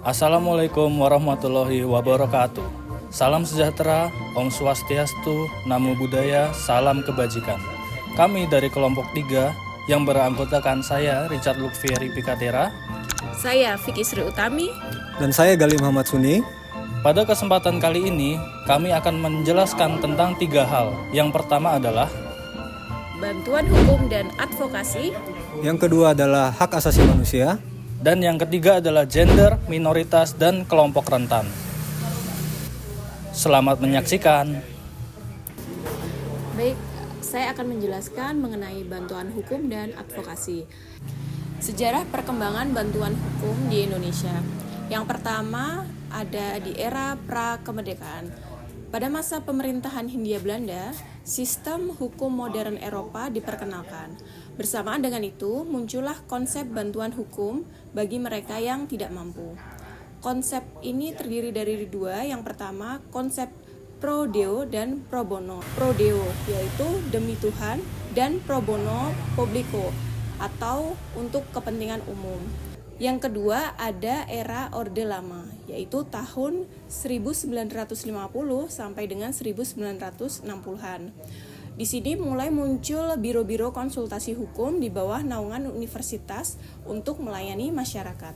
Assalamualaikum warahmatullahi wabarakatuh. Salam sejahtera, Om Swastiastu, Namo Buddhaya, salam kebajikan. Kami dari kelompok 3 yang beranggotakan saya Richard Lukfieri Pikatera. Saya Vicky Sri Utami. Dan saya Gali Muhammad Suni. Pada kesempatan kali ini, kami akan menjelaskan tentang 3 hal. Yang pertama adalah bantuan hukum dan advokasi. Yang kedua adalah hak asasi manusia. Dan yang ketiga adalah gender, minoritas, dan kelompok rentan. Selamat menyaksikan. Baik, saya akan menjelaskan mengenai bantuan hukum dan advokasi. Sejarah perkembangan bantuan hukum di Indonesia. Yang pertama ada di era pra-kemerdekaan. Pada masa pemerintahan Hindia Belanda, sistem hukum modern Eropa diperkenalkan. Bersamaan dengan itu, muncullah konsep bantuan hukum bagi mereka yang tidak mampu. Konsep ini terdiri dari 2. Yang pertama, konsep pro deo dan pro bono. Pro deo yaitu demi Tuhan, dan pro bono publico atau untuk kepentingan umum. Yang kedua ada era Orde Lama, yaitu tahun 1950 sampai dengan 1960-an. Di sini mulai muncul biro-biro konsultasi hukum di bawah naungan universitas untuk melayani masyarakat.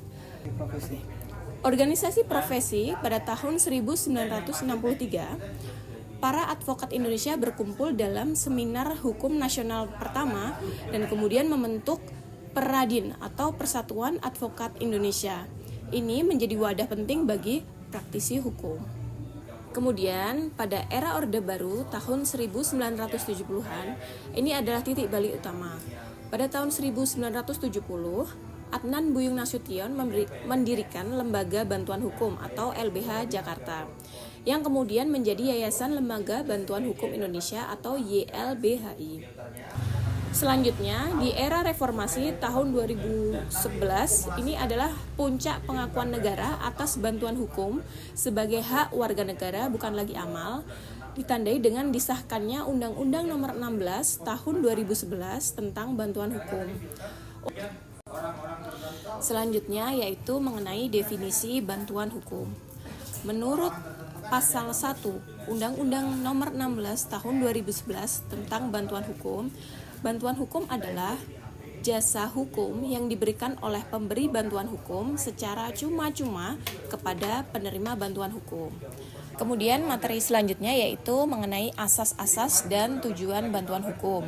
Organisasi profesi pada tahun 1963, para advokat Indonesia berkumpul dalam Seminar Hukum Nasional pertama dan kemudian membentuk Peradin atau Persatuan Advokat Indonesia. Ini menjadi wadah penting bagi praktisi hukum. Kemudian pada era Orde Baru tahun 1970-an, ini adalah titik balik utama. Pada tahun 1970, Adnan Buyung Nasution mendirikan Lembaga Bantuan Hukum atau LBH Jakarta, yang kemudian menjadi Yayasan Lembaga Bantuan Hukum Indonesia atau YLBHI. Selanjutnya, di era reformasi tahun 2011, ini adalah puncak pengakuan negara atas bantuan hukum sebagai hak warga negara, bukan lagi amal, ditandai dengan disahkannya Undang-Undang Nomor 16 Tahun 2011 tentang bantuan hukum. Selanjutnya yaitu mengenai definisi bantuan hukum. Menurut Pasal 1 Undang-Undang Nomor 16 Tahun 2011 tentang bantuan hukum adalah jasa hukum yang diberikan oleh pemberi bantuan hukum secara cuma-cuma kepada penerima bantuan hukum. Kemudian materi selanjutnya yaitu mengenai asas-asas dan tujuan bantuan hukum.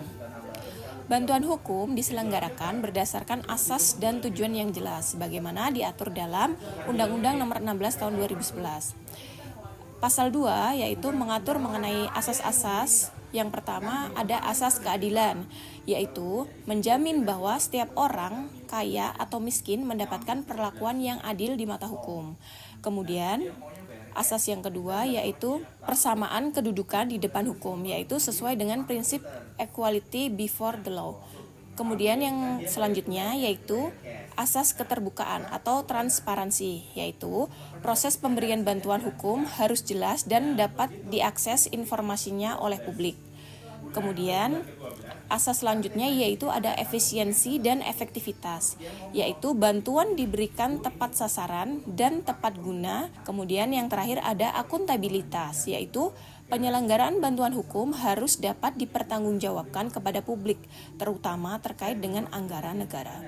Bantuan hukum diselenggarakan berdasarkan asas dan tujuan yang jelas, sebagaimana diatur dalam Undang-Undang Nomor 16 Tahun 2011. Pasal 2 yaitu mengatur mengenai asas-asas. Yang pertama ada asas keadilan, yaitu menjamin bahwa setiap orang, kaya atau miskin, mendapatkan perlakuan yang adil di mata hukum. Kemudian asas yang kedua yaitu persamaan kedudukan di depan hukum, yaitu sesuai dengan prinsip equality before the law. Kemudian yang selanjutnya yaitu asas keterbukaan atau transparansi, yaitu proses pemberian bantuan hukum harus jelas dan dapat diakses informasinya oleh publik. Kemudian asas selanjutnya yaitu ada efisiensi dan efektivitas, yaitu bantuan diberikan tepat sasaran dan tepat guna. Kemudian yang terakhir ada akuntabilitas, yaitu penyelenggaraan bantuan hukum harus dapat dipertanggungjawabkan kepada publik, terutama terkait dengan anggaran negara.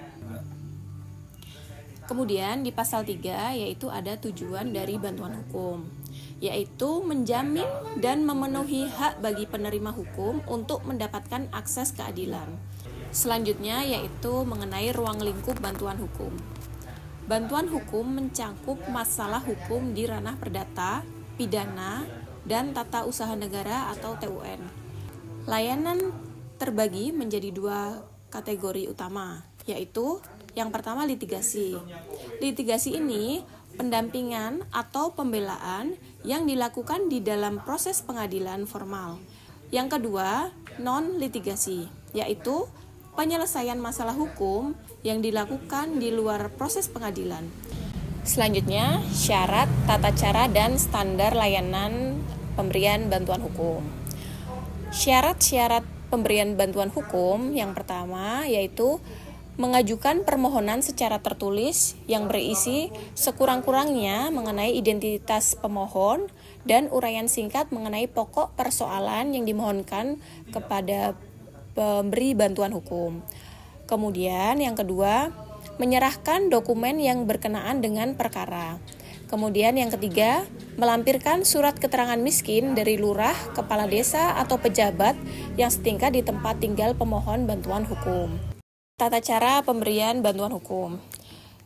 Kemudian di pasal 3 yaitu ada tujuan dari bantuan hukum, yaitu menjamin dan memenuhi hak bagi penerima hukum untuk mendapatkan akses keadilan. Selanjutnya yaitu mengenai ruang lingkup bantuan hukum. Bantuan hukum mencakup masalah hukum di ranah perdata, pidana, dan tata usaha negara atau TUN. Layanan terbagi menjadi 2 kategori utama, yaitu yang pertama litigasi. Litigasi ini pendampingan atau pembelaan yang dilakukan di dalam proses pengadilan formal. Yang kedua, non-litigasi, yaitu penyelesaian masalah hukum yang dilakukan di luar proses pengadilan. Selanjutnya, syarat, tata cara, dan standar layanan pemberian bantuan hukum. Syarat-syarat pemberian bantuan hukum yang pertama yaitu mengajukan permohonan secara tertulis yang berisi sekurang-kurangnya mengenai identitas pemohon dan uraian singkat mengenai pokok persoalan yang dimohonkan kepada pemberi bantuan hukum. Kemudian yang kedua, menyerahkan dokumen yang berkenaan dengan perkara. Kemudian yang ketiga, melampirkan surat keterangan miskin dari lurah, kepala desa, atau pejabat yang setingkat di tempat tinggal pemohon bantuan hukum. Tata cara pemberian bantuan hukum.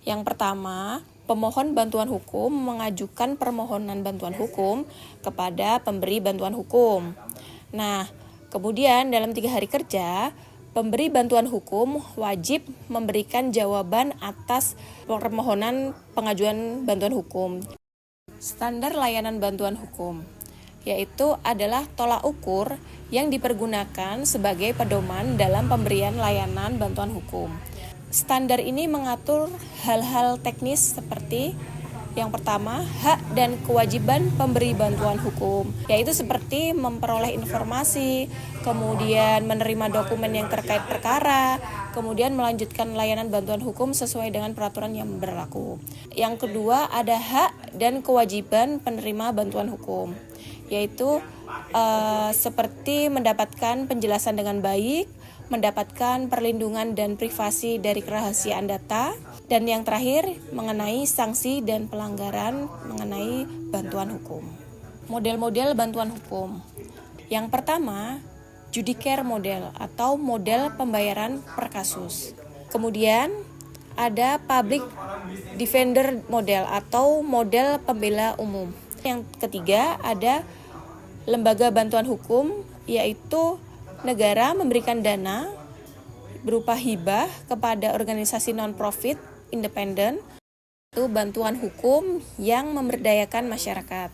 Yang pertama, pemohon bantuan hukum mengajukan permohonan bantuan hukum kepada pemberi bantuan hukum. Nah, kemudian dalam 3 hari kerja, pemberi bantuan hukum wajib memberikan jawaban atas permohonan pengajuan bantuan hukum. Standar layanan bantuan hukum, yaitu adalah tolak ukur yang dipergunakan sebagai pedoman dalam pemberian layanan bantuan hukum. Standar ini mengatur hal-hal teknis seperti yang pertama, hak dan kewajiban pemberi bantuan hukum, yaitu seperti memperoleh informasi, kemudian menerima dokumen yang terkait perkara, kemudian melanjutkan layanan bantuan hukum sesuai dengan peraturan yang berlaku. Yang kedua, ada hak dan kewajiban penerima bantuan hukum, yaitu seperti mendapatkan penjelasan dengan baik, mendapatkan perlindungan dan privasi dari kerahasiaan data, dan yang terakhir mengenai sanksi dan pelanggaran mengenai bantuan hukum. Model-model bantuan hukum. Yang pertama, Judicare model atau model pembayaran per kasus. Kemudian ada Public Defender model atau model pembela umum. Yang ketiga ada lembaga bantuan hukum, yaitu negara memberikan dana berupa hibah kepada organisasi non-profit independen, itu bantuan hukum yang memberdayakan masyarakat.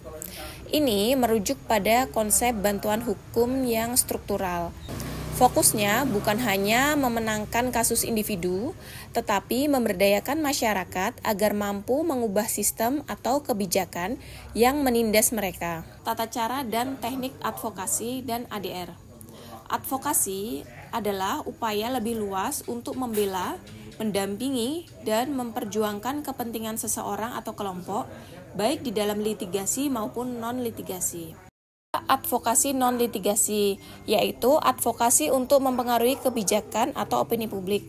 Ini merujuk pada konsep bantuan hukum yang struktural. Fokusnya bukan hanya memenangkan kasus individu, tetapi memberdayakan masyarakat agar mampu mengubah sistem atau kebijakan yang menindas mereka. Tata cara dan teknik advokasi dan ADR. Advokasi adalah upaya lebih luas untuk membela, mendampingi, dan memperjuangkan kepentingan seseorang atau kelompok, baik di dalam litigasi maupun non-litigasi. Advokasi non-litigasi, yaitu advokasi untuk mempengaruhi kebijakan atau opini publik.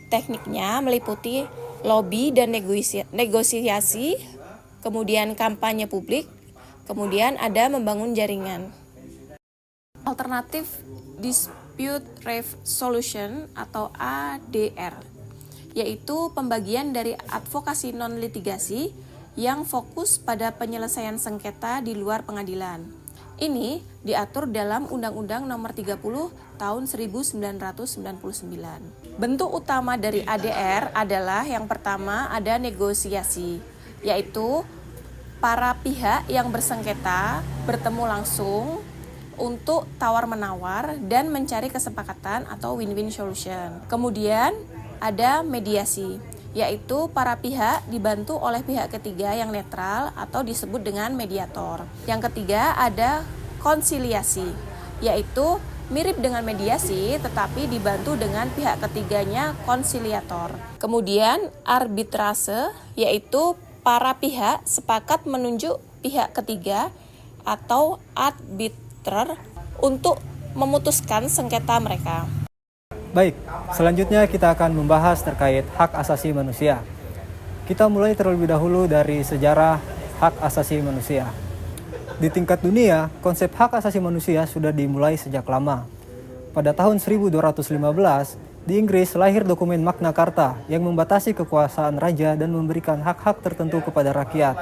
Tekniknya meliputi lobby dan negosiasi, kemudian kampanye publik, kemudian ada membangun jaringan. Alternative Dispute Resolution atau ADR, yaitu pembagian dari advokasi non-litigasi yang fokus pada penyelesaian sengketa di luar pengadilan. Ini diatur dalam Undang-Undang Nomor 30 Tahun 1999. Bentuk utama dari ADR adalah yang pertama ada negosiasi, yaitu para pihak yang bersengketa bertemu langsung untuk tawar-menawar dan mencari kesepakatan atau win-win solution. Kemudian ada mediasi, yaitu para pihak dibantu oleh pihak ketiga yang netral atau disebut dengan mediator. Yang ketiga ada konsiliasi, yaitu mirip dengan mediasi tetapi dibantu dengan pihak ketiganya konsiliator. Kemudian arbitrase, yaitu para pihak sepakat menunjuk pihak ketiga atau arbiter untuk memutuskan sengketa mereka. Baik, selanjutnya kita akan membahas terkait hak asasi manusia. Kita mulai terlebih dahulu dari sejarah hak asasi manusia. Di tingkat dunia, konsep hak asasi manusia sudah dimulai sejak lama. Pada tahun 1215, di Inggris lahir dokumen Magna Carta yang membatasi kekuasaan raja dan memberikan hak-hak tertentu kepada rakyat.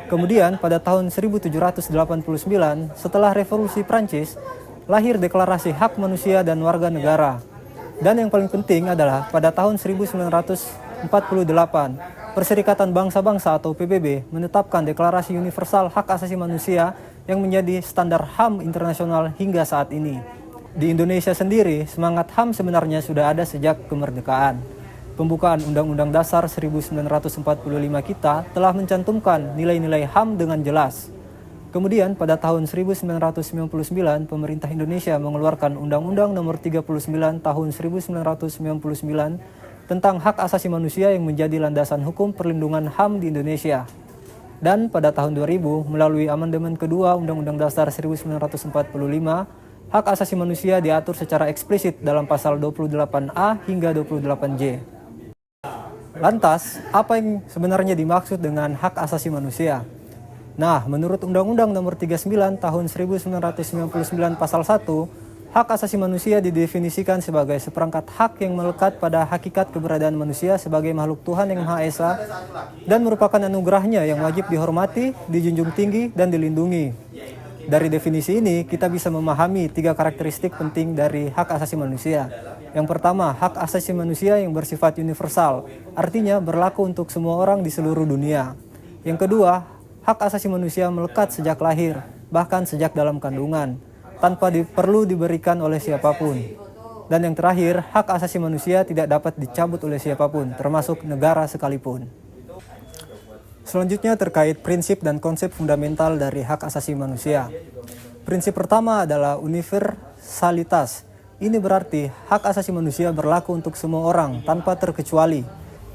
Kemudian pada tahun 1789, setelah Revolusi Prancis, lahir Deklarasi Hak Manusia dan Warga Negara. Dan yang paling penting adalah pada tahun 1948, Perserikatan Bangsa-Bangsa atau PBB menetapkan Deklarasi Universal Hak Asasi Manusia yang menjadi standar HAM internasional hingga saat ini. Di Indonesia sendiri, semangat HAM sebenarnya sudah ada sejak kemerdekaan. Pembukaan Undang-Undang Dasar 1945 kita telah mencantumkan nilai-nilai HAM dengan jelas. Kemudian pada tahun 1999, pemerintah Indonesia mengeluarkan Undang-Undang Nomor 39 Tahun 1999 tentang hak asasi manusia yang menjadi landasan hukum perlindungan HAM di Indonesia. Dan pada tahun 2000, melalui amandemen kedua Undang-Undang Dasar 1945, hak asasi manusia diatur secara eksplisit dalam pasal 28A hingga 28J. Lantas, apa yang sebenarnya dimaksud dengan hak asasi manusia? Nah, menurut Undang-Undang Nomor 39 Tahun 1999 Pasal 1, hak asasi manusia didefinisikan sebagai seperangkat hak yang melekat pada hakikat keberadaan manusia sebagai makhluk Tuhan yang Maha Esa dan merupakan anugerahnya yang wajib dihormati, dijunjung tinggi, dan dilindungi. Dari definisi ini, kita bisa memahami 3 karakteristik penting dari hak asasi manusia. Yang pertama, hak asasi manusia yang bersifat universal, artinya berlaku untuk semua orang di seluruh dunia. Yang kedua, hak asasi manusia melekat sejak lahir, bahkan sejak dalam kandungan, tanpa perlu diberikan oleh siapapun. Dan yang terakhir, hak asasi manusia tidak dapat dicabut oleh siapapun, termasuk negara sekalipun. Selanjutnya terkait prinsip dan konsep fundamental dari hak asasi manusia. Prinsip pertama adalah universalitas. Ini berarti hak asasi manusia berlaku untuk semua orang tanpa terkecuali.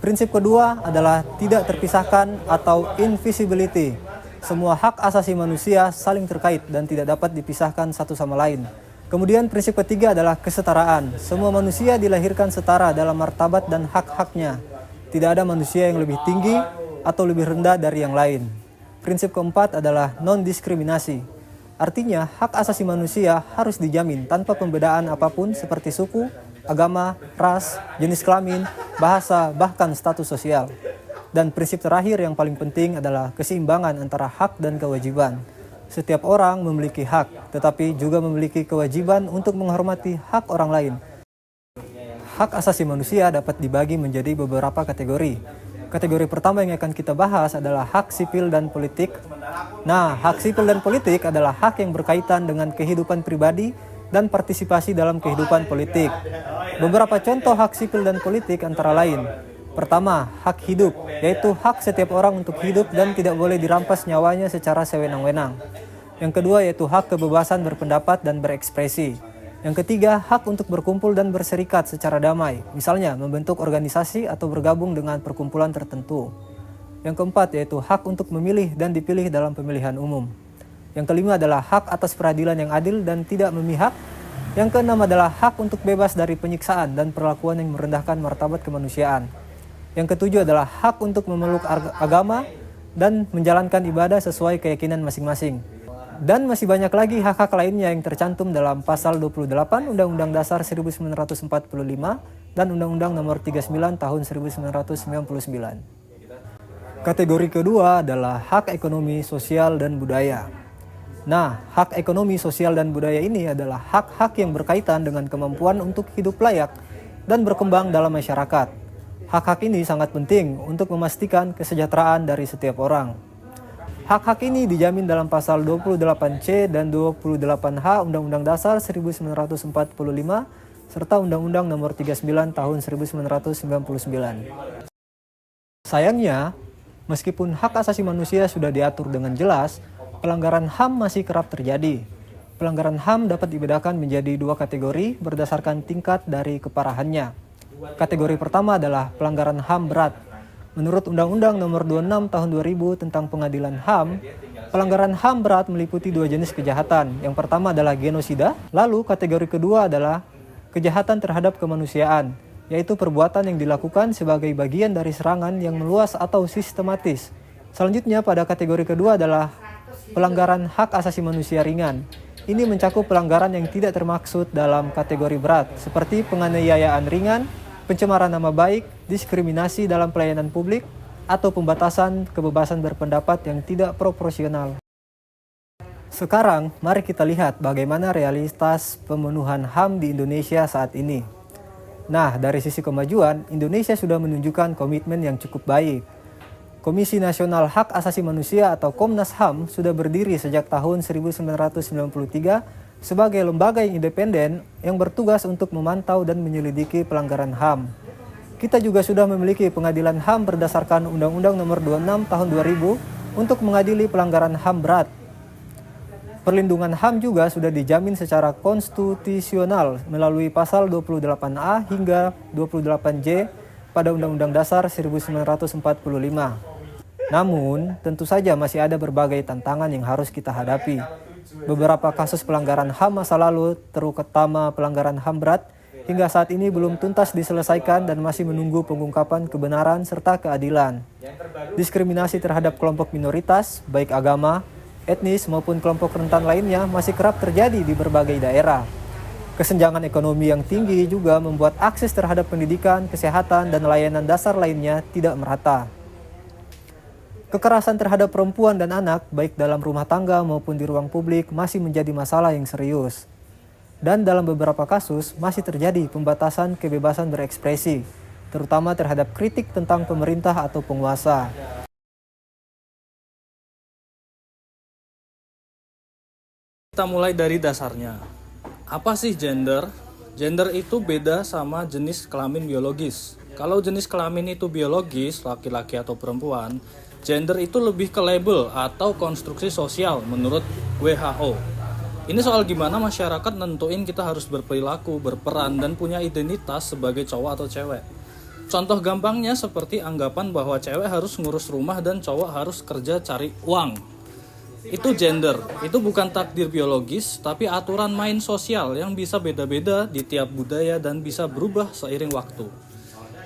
Prinsip kedua adalah tidak terpisahkan atau invisibility. Semua hak asasi manusia saling terkait dan tidak dapat dipisahkan satu sama lain. Kemudian prinsip ketiga adalah kesetaraan. Semua manusia dilahirkan setara dalam martabat dan hak-haknya. Tidak ada manusia yang lebih tinggi atau lebih rendah dari yang lain. Prinsip keempat adalah non-diskriminasi. Artinya, hak asasi manusia harus dijamin tanpa pembedaan apapun seperti suku, agama, ras, jenis kelamin, bahasa, bahkan status sosial. Dan prinsip terakhir yang paling penting adalah keseimbangan antara hak dan kewajiban. Setiap orang memiliki hak, tetapi juga memiliki kewajiban untuk menghormati hak orang lain. Hak asasi manusia dapat dibagi menjadi beberapa kategori. Kategori pertama yang akan kita bahas adalah hak sipil dan politik. Nah, hak sipil dan politik adalah hak yang berkaitan dengan kehidupan pribadi dan partisipasi dalam kehidupan politik. Beberapa contoh hak sipil dan politik antara lain. Pertama, hak hidup, yaitu hak setiap orang untuk hidup dan tidak boleh dirampas nyawanya secara sewenang-wenang. Yang kedua yaitu hak kebebasan berpendapat dan berekspresi. Yang ketiga, hak untuk berkumpul dan berserikat secara damai, misalnya membentuk organisasi atau bergabung dengan perkumpulan tertentu. Yang keempat yaitu hak untuk memilih dan dipilih dalam pemilihan umum. Yang kelima adalah hak atas peradilan yang adil dan tidak memihak. Yang keenam adalah hak untuk bebas dari penyiksaan dan perlakuan yang merendahkan martabat kemanusiaan. Yang ketujuh adalah hak untuk memeluk agama dan menjalankan ibadah sesuai keyakinan masing-masing. Dan masih banyak lagi hak-hak lainnya yang tercantum dalam pasal 28 Undang-Undang Dasar 1945 dan Undang-Undang Nomor 39 Tahun 1999. Kategori kedua adalah hak ekonomi, sosial, dan budaya. Nah, hak ekonomi, sosial, dan budaya ini adalah hak-hak yang berkaitan dengan kemampuan untuk hidup layak dan berkembang dalam masyarakat. Hak-hak ini sangat penting untuk memastikan kesejahteraan dari setiap orang. Hak-hak ini dijamin dalam pasal 28C dan 28H Undang-Undang Dasar 1945 serta Undang-Undang Nomor 39 Tahun 1999. Sayangnya, meskipun hak asasi manusia sudah diatur dengan jelas, pelanggaran HAM masih kerap terjadi. Pelanggaran HAM dapat dibedakan menjadi 2 kategori berdasarkan tingkat dari keparahannya. Kategori pertama adalah pelanggaran HAM berat. Menurut Undang-Undang Nomor 26 Tahun 2000 tentang Pengadilan HAM, pelanggaran HAM berat meliputi 2 jenis kejahatan. Yang pertama adalah genosida, lalu kategori kedua adalah kejahatan terhadap kemanusiaan, yaitu perbuatan yang dilakukan sebagai bagian dari serangan yang meluas atau sistematis. Selanjutnya pada kategori kedua adalah pelanggaran hak asasi manusia ringan. Ini mencakup pelanggaran yang tidak termaksud dalam kategori berat, seperti penganiayaan ringan, pencemaran nama baik, diskriminasi dalam pelayanan publik, atau pembatasan kebebasan berpendapat yang tidak proporsional. Sekarang, mari kita lihat bagaimana realitas pemenuhan HAM di Indonesia saat ini. Nah, dari sisi kemajuan, Indonesia sudah menunjukkan komitmen yang cukup baik. Komisi Nasional Hak Asasi Manusia atau Komnas HAM sudah berdiri sejak tahun 1993 sebagai lembaga yang independen yang bertugas untuk memantau dan menyelidiki pelanggaran HAM. Kita juga sudah memiliki pengadilan HAM berdasarkan Undang-Undang Nomor 26 Tahun 2000 untuk mengadili pelanggaran HAM berat. Perlindungan HAM juga sudah dijamin secara konstitusional melalui pasal 28A hingga 28J pada Undang-Undang Dasar 1945. Namun, tentu saja masih ada berbagai tantangan yang harus kita hadapi. Beberapa kasus pelanggaran HAM masa lalu, terutama pelanggaran HAM berat, hingga saat ini belum tuntas diselesaikan dan masih menunggu pengungkapan kebenaran serta keadilan. Diskriminasi terhadap kelompok minoritas, baik agama, etnis maupun kelompok rentan lainnya masih kerap terjadi di berbagai daerah. Kesenjangan ekonomi yang tinggi juga membuat akses terhadap pendidikan, kesehatan, dan layanan dasar lainnya tidak merata. Kekerasan terhadap perempuan dan anak, baik dalam rumah tangga maupun di ruang publik, masih menjadi masalah yang serius. Dan dalam beberapa kasus, masih terjadi pembatasan kebebasan berekspresi, terutama terhadap kritik tentang pemerintah atau penguasa. Kita mulai dari dasarnya. Apa sih gender? Gender itu beda sama jenis kelamin biologis. Kalau jenis kelamin itu biologis, laki-laki atau perempuan, gender itu lebih ke label atau konstruksi sosial menurut WHO. Ini soal gimana masyarakat nentuin kita harus berperilaku, berperan, dan punya identitas sebagai cowok atau cewek. Contoh gampangnya seperti anggapan bahwa cewek harus ngurus rumah dan cowok harus kerja cari uang. Itu gender, itu bukan takdir biologis, tapi aturan main sosial yang bisa beda-beda di tiap budaya dan bisa berubah seiring waktu.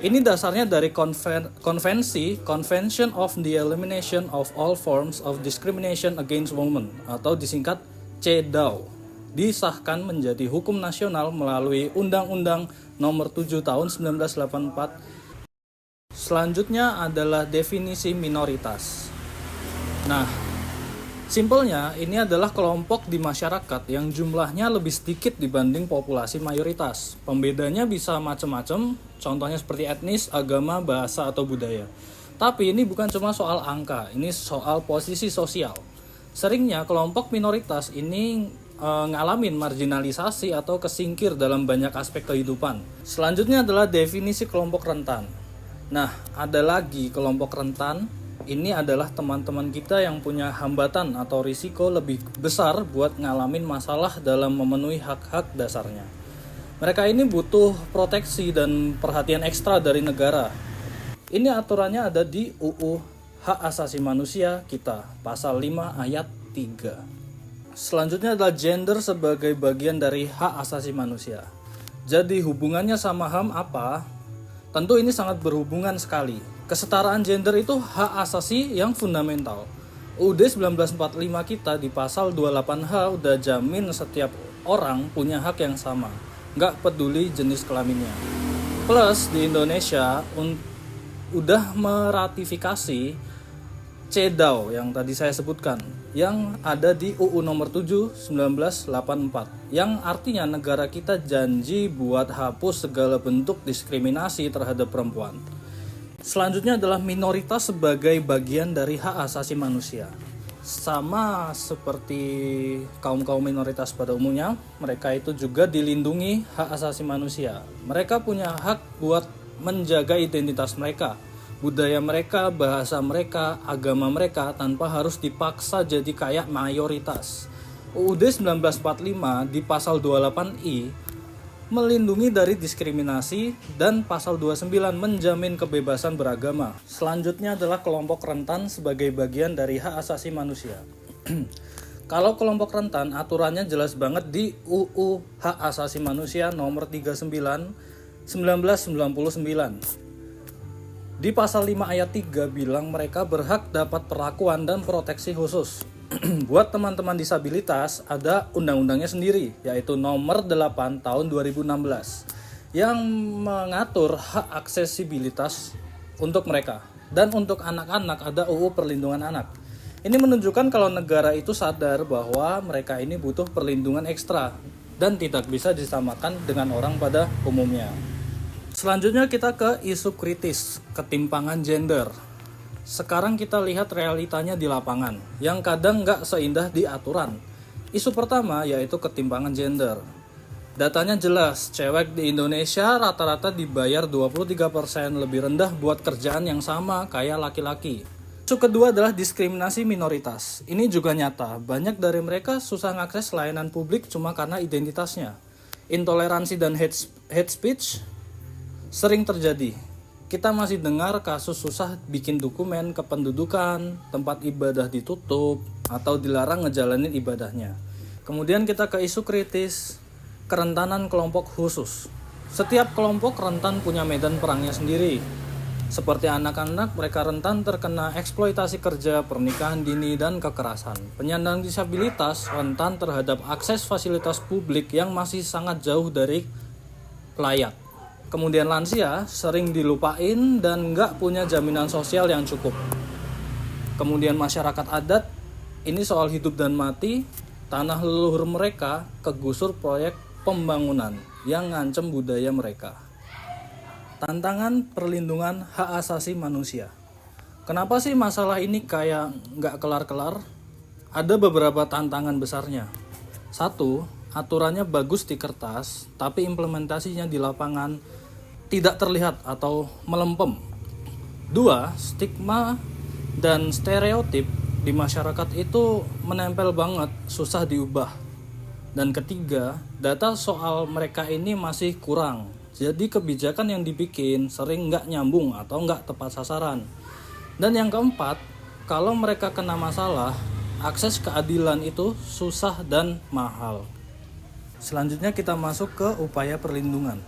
Ini dasarnya dari konvensi Convention of the Elimination of All Forms of Discrimination Against Women atau disingkat CEDAW, disahkan menjadi hukum nasional melalui Undang-Undang Nomor 7 Tahun 1984. Selanjutnya adalah definisi minoritas. Nah, simpelnya, ini adalah kelompok di masyarakat yang jumlahnya lebih sedikit dibanding populasi mayoritas. Pembedanya bisa macam-macam, contohnya seperti etnis, agama, bahasa, atau budaya. Tapi ini bukan cuma soal angka, ini soal posisi sosial. Seringnya kelompok minoritas ini ngalamin marginalisasi atau kesingkir dalam banyak aspek kehidupan. Selanjutnya adalah definisi kelompok rentan. Nah, ada lagi kelompok rentan. Ini adalah teman-teman kita yang punya hambatan atau risiko lebih besar buat ngalamin masalah dalam memenuhi hak-hak dasarnya. Mereka ini butuh proteksi dan perhatian ekstra dari negara. Ini aturannya ada di UU Hak Asasi Manusia kita, pasal 5 ayat 3. Selanjutnya adalah gender sebagai bagian dari hak asasi manusia. Jadi hubungannya sama HAM apa? Tentu ini sangat berhubungan sekali. Kesetaraan gender itu hak asasi yang fundamental. UUD 1945 kita di pasal 28H udah jamin setiap orang punya hak yang sama, nggak peduli jenis kelaminnya. Plus di Indonesia udah meratifikasi CEDAW yang tadi saya sebutkan, yang ada di UU nomor 7 1984, yang artinya negara kita janji buat hapus segala bentuk diskriminasi terhadap perempuan. Selanjutnya adalah minoritas sebagai bagian dari hak asasi manusia. Sama seperti kaum-kaum minoritas pada umumnya, mereka itu juga dilindungi hak asasi manusia. Mereka punya hak buat menjaga identitas mereka, budaya mereka, bahasa mereka, agama mereka tanpa harus dipaksa jadi kayak mayoritas. UUD 1945 di pasal 28I melindungi dari diskriminasi dan pasal 29 menjamin kebebasan beragama. Selanjutnya adalah kelompok rentan sebagai bagian dari hak asasi manusia. Kalau kelompok rentan aturannya jelas banget di UU Hak Asasi Manusia nomor 39 1999. Di pasal 5 ayat 3 bilang mereka berhak dapat perlakuan dan proteksi khusus. Buat teman-teman disabilitas ada undang-undangnya sendiri, yaitu nomor 8 tahun 2016 yang mengatur hak aksesibilitas untuk mereka. Dan untuk anak-anak ada UU Perlindungan Anak. Ini menunjukkan kalau negara itu sadar bahwa mereka ini butuh perlindungan ekstra dan tidak bisa disamakan dengan orang pada umumnya. Selanjutnya kita ke isu kritis, ketimpangan gender. Sekarang kita lihat realitanya di lapangan, yang kadang nggak seindah di aturan. Isu pertama yaitu ketimpangan gender. Datanya jelas, cewek di Indonesia rata-rata dibayar 23% lebih rendah buat kerjaan yang sama kayak laki-laki. Isu kedua adalah diskriminasi minoritas. Ini juga nyata, banyak dari mereka susah mengakses layanan publik cuma karena identitasnya. Intoleransi dan hate speech sering terjadi. kita masih dengar kasus susah bikin dokumen kependudukan, tempat ibadah ditutup, atau dilarang ngejalanin ibadahnya. Kemudian kita ke isu kritis, kerentanan kelompok khusus. Setiap kelompok rentan punya medan perangnya sendiri. Seperti anak-anak, mereka rentan terkena eksploitasi kerja, pernikahan dini, dan kekerasan. Penyandang disabilitas rentan terhadap akses fasilitas publik yang masih sangat jauh dari layak. Kemudian lansia sering dilupain dan nggak punya jaminan sosial yang cukup. Kemudian masyarakat adat, ini soal hidup dan mati, tanah leluhur mereka kegusur proyek pembangunan yang ngancem budaya mereka. Tantangan perlindungan hak asasi manusia. Kenapa sih masalah ini kayak nggak kelar-kelar? Ada beberapa tantangan besarnya. 1. Aturannya bagus di kertas, tapi implementasinya di lapangan tidak terlihat atau melempem. 2. Stigma dan stereotip di masyarakat itu menempel banget, susah diubah. Dan ketiga, data soal mereka ini masih kurang. Jadi kebijakan yang dibikin sering nggak nyambung atau nggak tepat sasaran. Dan yang keempat, kalau mereka kena masalah, akses keadilan itu susah dan mahal. Selanjutnya kita masuk ke upaya perlindungan.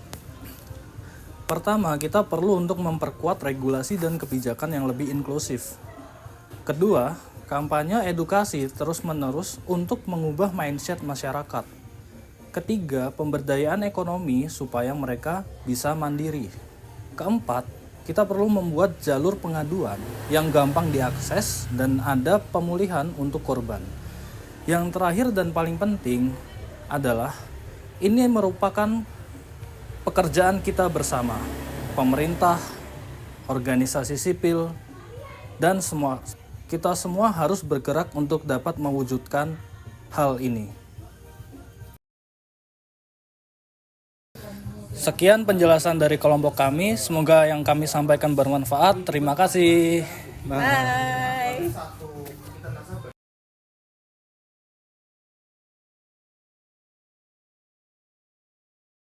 Pertama, kita perlu untuk memperkuat regulasi dan kebijakan yang lebih inklusif. Kedua, kampanye edukasi terus-menerus untuk mengubah mindset masyarakat. Ketiga, pemberdayaan ekonomi supaya mereka bisa mandiri. Keempat, kita perlu membuat jalur pengaduan yang gampang diakses dan ada pemulihan untuk korban. Yang terakhir dan paling penting adalah ini merupakan pekerjaan kita bersama, pemerintah, organisasi sipil, dan kita semua harus bergerak untuk dapat mewujudkan hal ini. Sekian penjelasan dari kelompok kami, semoga yang kami sampaikan bermanfaat. Terima kasih. Bye.